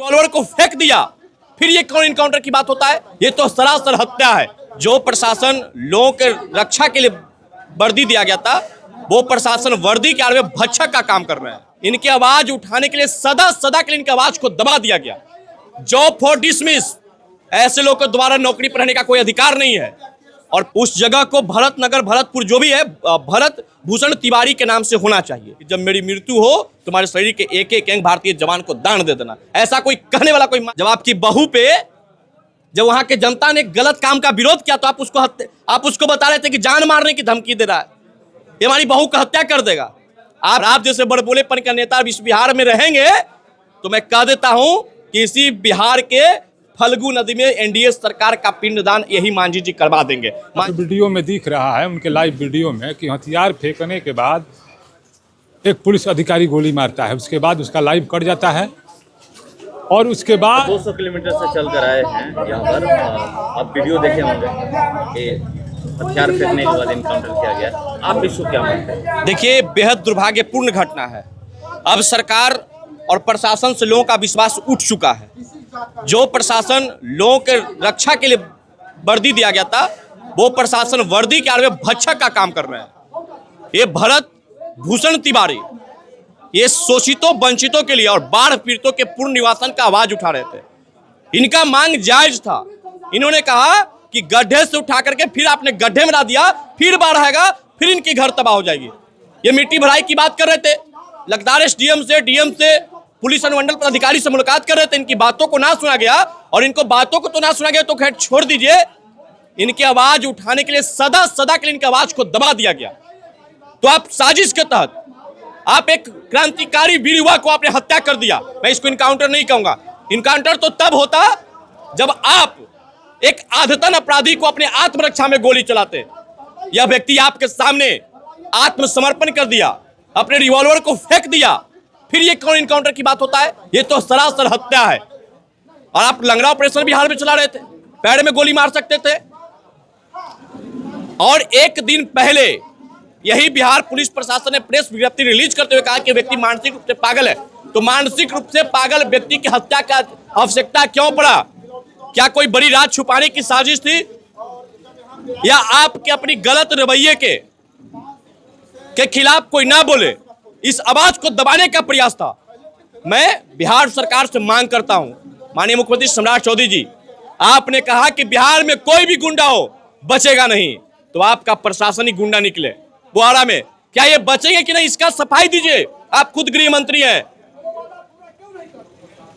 Revolver को फेंक दिया, फिर ये कौन इनकाउंटर की बात होता है? ये तो सरासर हत्या है। जो प्रशासन लोगों के रक्षा के लिए वर्दी दिया गया था, वो प्रशासन वर्दी के आड़ में भक्षक का काम कर रहे हैं। इनकी आवाज उठाने के लिए सदा सदा के लिए इनकी आवाज को दबा दिया गया। जॉब फॉर डिसमिस, ऐसे लोगों को दोबारा नौकरी पर रहने का कोई अधिकार नहीं है। और उस जगह को भरत नगर, भरतपुर जो भी है, भरत भूषण तिवारी के नाम से होना चाहिए। जब मेरी मृत्यु हो, तुम्हारे शरीर के एक एक अंग भारतीय जवान को दान दे देना। ऐसा कोई कहने वाला कोई, जब आपकी बहू पे, जब वहां के जनता ने गलत काम का विरोध किया तो आप उसको बता रहे थे कि जान मारने की धमकी दे रहा है, ये हमारी बहू का हत्या कर देगा। आप जैसे बड़बोलेपन का नेता इस बिहार में रहेंगे तो मैं कह देता हूं कि इसी बिहार के फल्गु नदी में एनडीए सरकार का पिंडदान यही मांझी जी करवा देंगे। वीडियो में दिख रहा है, उनके लाइव वीडियो में, कि हथियार फेंकने के बाद एक पुलिस अधिकारी गोली मारता है, उसके बाद उसका लाइव कट जाता है और उसके बाद 200 किलोमीटर से चल कर आए हैं यहाँ पर। आप वीडियो देखे होंगे कि हथियार फेंकने के बाद इनकाउंटर किया गया। आप इसको क्या मानते हैं? देखिए, बेहद दुर्भाग्यपूर्ण घटना है। अब सरकार और प्रशासन से लोगों का विश्वास उठ चुका है। जो प्रशासन लोगों के रक्षा के लिए वर्दी दिया गया था, वो प्रशासन वर्दी के आड़ में भक्षक का काम कर रहे हैं। ये भरत भूषण तिवारी ये शोषितों वंचितों के लिए और बाढ़ पीड़ितों के पूर्ण निवासन का आवाज उठा रहे थे। इनका मांग जायज था। इन्होंने कहा कि गड्ढे से उठा करके फिर आपने गड्ढे में डाल दिया, फिर बाढ़ आएगा, फिर इनकी घर तबाह हो जाएगी। ये मिट्टी भराई की बात कर रहे थे। लगातार एसडीएम से, डीएम से, पुलिस अनुमंडल पदाधिकारी से मुलाकात कर रहे थे। इनकी बातों को ना सुना गया, और इनको बातों को तो ना सुना गया तो खैर छोड़ दीजिए, इनकी आवाज उठाने के लिए सदा सदा के लिए इनकी आवाज को दबा दिया गया। तो आप साजिश के तहत आप एक क्रांतिकारी वीर युवा को आपने हत्या कर दिया। मैं इसको इनकाउंटर नहीं कहूंगा। इनकाउंटर तो तब होता जब आप एक आधतन अपराधी को अपने आत्मरक्षा में गोली चलाते। यह व्यक्ति आपके सामने आत्मसमर्पण कर दिया, अपने रिवॉल्वर को फेंक दिया, फिर ये कौन इनकाउंटर की बात होता है? ये तो सरासर हत्या है। और आप लंगड़ा ऑपरेशन बिहार में चला रहे थे, पैर में गोली मार सकते थे। और एक दिन पहले यही बिहार पुलिस प्रशासन ने प्रेस विज्ञप्ति रिलीज करते हुए कहा कि व्यक्ति मानसिक रूप से पागल है। तो मानसिक रूप से पागल व्यक्ति की हत्या का आवश्यकता क्यों पड़ा? क्या कोई बड़ी राज छुपाने की साजिश थी, या आपके अपनी गलत रवैये के खिलाफ कोई ना बोले, इस आवाज को दबाने का प्रयास था? मैं बिहार सरकार से मांग करता हूं, माननीय मुख्यमंत्री सम्राट चौधरी जी, आपने कहा कि बिहार में कोई भी गुंडा हो बचेगा नहीं, तो आपका प्रशासनिक गुंडा निकले बुहारा में, क्या ये बचेंगे कि नहीं? इसका सफाई दीजिए। आप खुद गृह मंत्री हैं।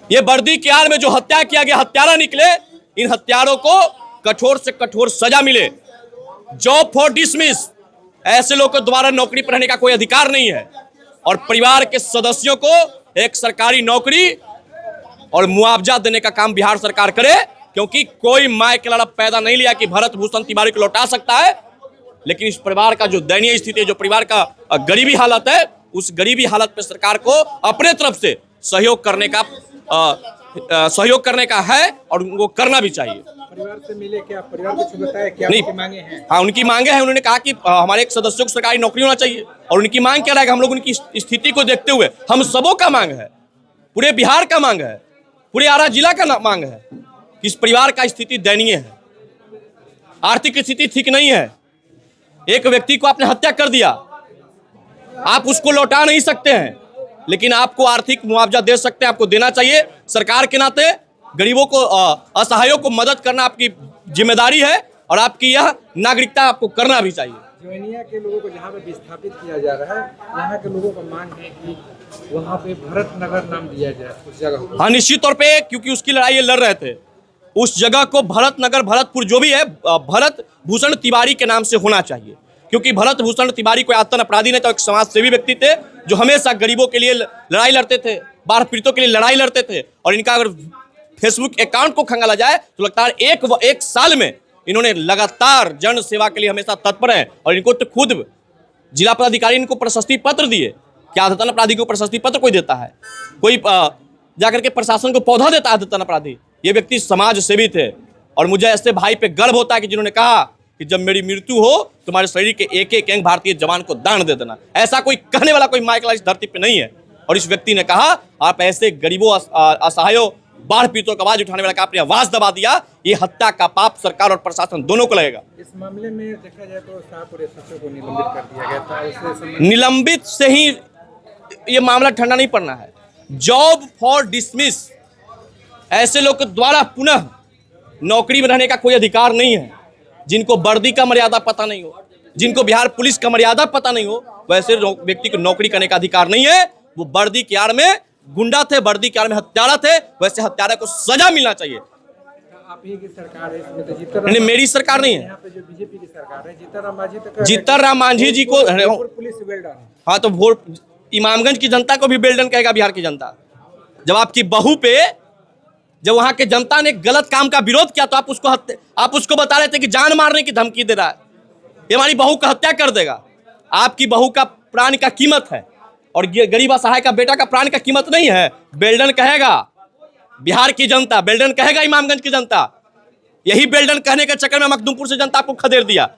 ये वर्दी के आड़ में जो हत्या किया गया, हत्यारा निकले, इन हत्यारों को कठोर से कठोर सजा मिले। जॉब फॉर डिसमिस, ऐसे लोगों को दोबारा नौकरी पर रहने का कोई अधिकार नहीं है। और परिवार के सदस्यों को एक सरकारी नौकरी और मुआवजा देने का काम बिहार सरकार करे, क्योंकि कोई माय के लाड़ा पैदा नहीं लिया कि भरत भूषण तिवारी को लौटा सकता है। लेकिन इस परिवार का जो दयनीय स्थिति है, जो परिवार का गरीबी हालत है, उस गरीबी हालत पे सरकार को अपने तरफ से सहयोग करने का है, और उनको करना भी चाहिए। परिवार से मिले क्या? परिवार कुछ बताया क्या? नहीं, उनकी मांगे हैं? हाँ, उनकी मांगे हैं। उन्होंने कहा कि हमारे एक सदस्यों को सरकारी नौकरी होना चाहिए, और उनकी मांग क्या रहेगा? हम लोग उनकी स्थिति को देखते हुए, हम सबों का मांग है, पूरे बिहार का मांग है, पूरे आरा जिला का मांग है कि इस परिवार का स्थिति दयनीय है, आर्थिक स्थिति ठीक नहीं है। एक व्यक्ति को आपने हत्या कर दिया, आप उसको लौटा नहीं सकते हैं, लेकिन आपको आर्थिक मुआवजा दे सकते हैं, आपको देना चाहिए। सरकार के नाते गरीबों को, असहायों को मदद करना आपकी जिम्मेदारी है, और आपकी यह नागरिकता आपको करना भी चाहिए। जोनिया के लोगों को जहाँ पे विस्थापित किया जा रहा है, यहाँ के लोगों का मांग है कि वहाँ पे भरत नगर नाम दिया जाए उस जगह को। हाँ, निश्चित तौर पे, क्योंकि उसकी लड़ाई ये लड़ रहे थे। उस जगह को भरत नगर, भरतपुर जो भी है, भरत भूषण तिवारी के नाम से होना चाहिए, क्योंकि भरत भूषण तिवारी कोई आतंक अपराधी नहीं था, एक समाज सेवी व्यक्ति थे जो हमेशा गरीबों के लिए लड़ाई लड़ते थे, बाढ़ पीड़ितों के लिए लड़ाई लड़ते थे। और इनका अगर फेसबुक अकाउंट को खंगाला जाए तो लगता है एक साल में इन्होंने लगातार जन सेवा के लिए हमेशा तत्पर हैं। और इनको तो खुद जिला पदाधिकारी इनको प्रशस्ति पत्र दिए। क्या आतंक अपराधी को प्रशस्ति पत्र कोई देता है? कोई जाकर के प्रशासन को पौधा देता है आतंक अपराधी? ये व्यक्ति समाज सेवी थे, और मुझे ऐसे भाई पे गर्व होता है कि जिन्होंने कहा कि जब मेरी मृत्यु हो, तुम्हारे शरीर के एक एक अंग भारतीय जवान को दान दे देना। ऐसा कोई कहने वाला कोई माइकल इस धरती पे नहीं है। और इस व्यक्ति ने कहा, आप ऐसे गरीबों, असहायों, बाढ़ पीड़ितों का आवाज उठाने वाला का आपने आवाज दबा दिया, ये हत्या का पाप सरकार और प्रशासन दोनों को लगेगा। इस मामले में देखा जाए तो शाहपुर एसएसओ को निलंबित कर दिया गया था। उससे निलंबित से ही ये मामला ठंडा नहीं पड़ना है। जॉब फॉर डिसमिस, ऐसे लोग के द्वारा पुनः नौकरी में रहने का कोई अधिकार नहीं है। जिनको वर्दी का मर्यादा पता नहीं हो, जिनको बिहार पुलिस का मर्यादा पता नहीं हो, वैसे व्यक्ति को नौकरी करने का अधिकार नहीं है। वो वर्दी की आड़ में गुंडा थे, वर्दी की आड़ में हत्यारा थे, वैसे हत्यारा को सजा मिलना चाहिए। आप ही की सरकार है, इसमें तो जीतन नहीं, मेरी सरकार नहीं है। यहाँ पे जो बीजेपी की सरकार है, जीतन राम मांझी जी को, पुलिस वेल डन है। हाँ तो वोट इमामगंज की जनता को भी बेल्डन कहेगा बिहार की जनता। जब आपकी बहू पे, जब वहां के जनता ने गलत काम का विरोध किया तो आप उसको बता रहे थे कि जान मारने की धमकी दे रहा है, ये हमारी बहू का हत्या कर देगा। आपकी बहू का प्राण का कीमत है और गरीब असहाय का बेटा का प्राण का कीमत नहीं है। बेल्डन कहेगा बिहार की जनता, बेल्डन कहेगा इमामगंज की जनता। यही बेल्डन कहने के चक्कर में मखदूमपुर से जनता आपको खदेड़ दिया।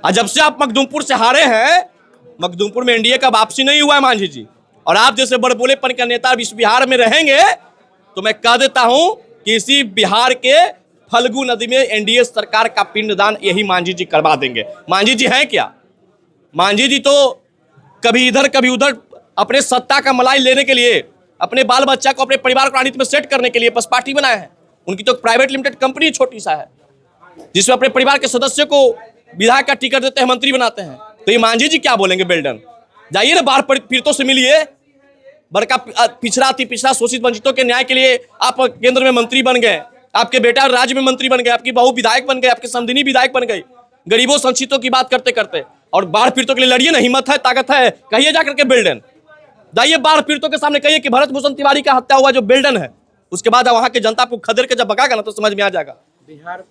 और जब से आप मखदूमपुर से हारे हैं, मखदूमपुर में एनडीए का वापसी नहीं हुआ है मांझी जी। और आप जैसे बड़बोलेपन का नेता इस बिहार में रहेंगे तो मैं कह देता हूं कि इसी बिहार के फल्गु नदी में एनडीए सरकार का पिंडदान यही मांझी जी करवा देंगे। मांझी जी हैं क्या? मांझी जी तो कभी इधर कभी उधर अपने सत्ता का मलाई लेने के लिए, अपने बाल बच्चा को, अपने परिवार को राजनीति में सेट करने के लिए बस पार्टी बनाए हैं। उनकी तो प्राइवेट लिमिटेड कंपनी छोटी सा है जिसमें अपने परिवार के सदस्यों को विधायक का टिकट देते हैं, मंत्री बनाते हैं। तो ये मांझी जी क्या बोलेंगे? बेल्डन जाइए ना, बाढ़ पीड़ितों से मिलिए। बड़का पिछड़ा अति पिछड़ा शोषित वंचितों के न्याय के लिए आप केंद्र में मंत्री बन गए, आपके बेटा राज्य में मंत्री बन गए, आपकी बहू विधायक बन गए, आपकी समधिनी विधायक बन गई। गरीबों वंचितों की बात करते करते, और बाढ़ पीड़ितों के लिए लड़िए ना, हिम्मत है, ताकत है, कहिए जाकर के बेल्डन। जाइए बाढ़ पीड़ितों के सामने कहिए कि भरत भूषण तिवारी का हत्या हुआ जो बेल्डन है, उसके बाद वहां के जनता को खदेड़ के जब भगागा ना तो समझ में आ जाएगा। बिहार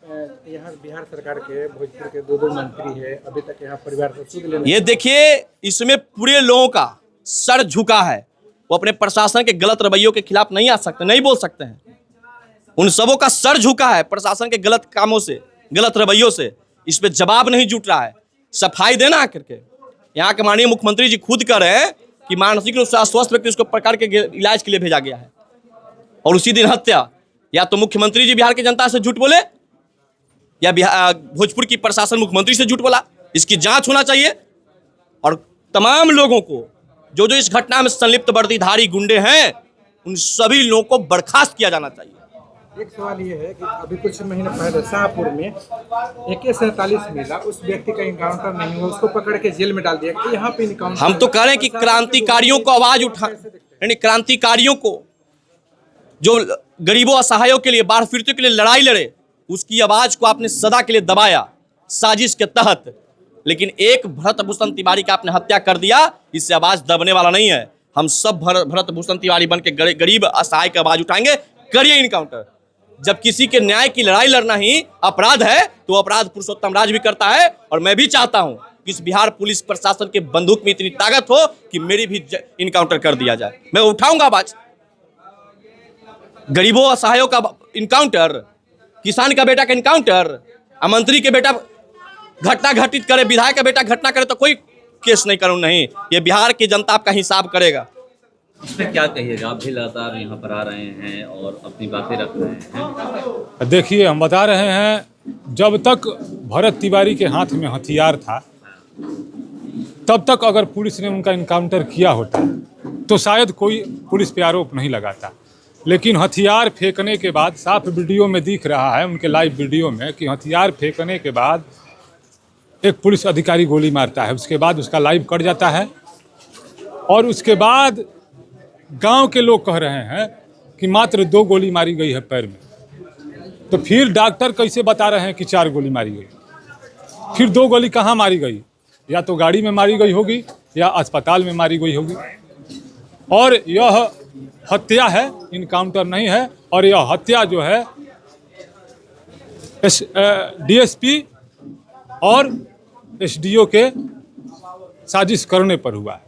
सरकार के भोजपुर के दो मंत्री है, अभी तक यहाँ परिवार से सूद लेने। ये देखिए, इसमें पूरे लोगों का सर झुका है। वो अपने प्रशासन के गलत रवैयों के खिलाफ नहीं आ सकते, नहीं बोल सकते हैं। उन सबों का सर झुका है प्रशासन के गलत कामों से, गलत रवैयों से। इस पे जवाब नहीं जुट रहा है, सफाई देना आकर के। यहाँ के माननीय मुख्यमंत्री जी खुद कह रहे हैं कि मानसिक रूप से अस्वस्थ व्यक्ति उसको प्रकार के इलाज के लिए भेजा गया है, और उसी दिन हत्या। या तो मुख्यमंत्री जी बिहार की जनता से झूठ बोले, या भोजपुर की प्रशासन मुख्यमंत्री से झूठ बोला। इसकी जांच होना चाहिए, और तमाम लोगों को जो जो इस घटना में संलिप्त वर्दीधारी गुंडे हैं, उन सभी लोगों को बर्खास्त किया जाना चाहिए। एक सवाल ये है कि अभी कुछ महीने पहले शाहपुर में AK-47 मिला, उस व्यक्ति का इनकाउंटर नहीं हुआ, उसको पकड़ के जेल में डाल दिया। यहाँ पे इनकाउंटर, हम तो कह रहे हैं कि क्रांतिकारियों को आवाज उठा, यानी क्रांतिकारियों को जो गरीबों असहायों के लिए, बाढ़ पीड़ितों के लिए लड़ाई लड़े, उसकी आवाज को आपने सदा के लिए दबाया साजिश के तहत। लेकिन एक भरत भूषण तिवारी का आपने हत्या कर दिया, इससे आवाज दबने वाला नहीं है। हम सब भरत भूषण तिवारी बन के गरीब असहाय की आवाज उठाएंगे। करिए इनकाउंटर। जब किसी के न्याय की लड़ाई लड़ना ही अपराध है तो अपराध पुरुषोत्तम राज भी करता है। और मैं भी चाहता हूं कि इस बिहार पुलिस प्रशासन के बंदूक में इतनी ताकत हो कि मेरी भी इनकाउंटर कर दिया जाए। मैं उठाऊंगा आवाज। गरीबों असहायों का इनकाउंटर, किसान का बेटा का इनकाउंटर, मंत्री के बेटा घटना घटित करे, विधायक का बेटा घटना करे तो कोई केस नहीं करूँ, नहीं। ये बिहार की जनता आपका हिसाब करेगा। इसमें क्या कहिएगा? आप भी लगातार यहाँ पर आ रहे हैं और अपनी बातें रख रहे हैं। देखिए, हम बता रहे हैं, जब तक भरत तिवारी के हाथ में हथियार था तब तक अगर पुलिस ने उनका इनकाउंटर किया होता तो शायद कोई पुलिस पे आरोप नहीं लगाता। लेकिन हथियार फेंकने के बाद, साफ वीडियो में दिख रहा है, उनके लाइव वीडियो में, कि हथियार फेंकने के बाद एक पुलिस अधिकारी गोली मारता है, उसके बाद उसका लाइव कट जाता है। और उसके बाद गांव के लोग कह रहे हैं कि मात्र 2 गोली मारी गई है पैर में। तो फिर डॉक्टर कैसे बता रहे हैं कि 4 गोली मारी गई? फिर 2 गोली कहाँ मारी गई? या तो गाड़ी में मारी गई होगी या अस्पताल में मारी गई होगी। और यह हत्या है, इनकाउंटर नहीं है। और यह हत्या जो है DSP और SDO के साजिश करने पर हुआ है।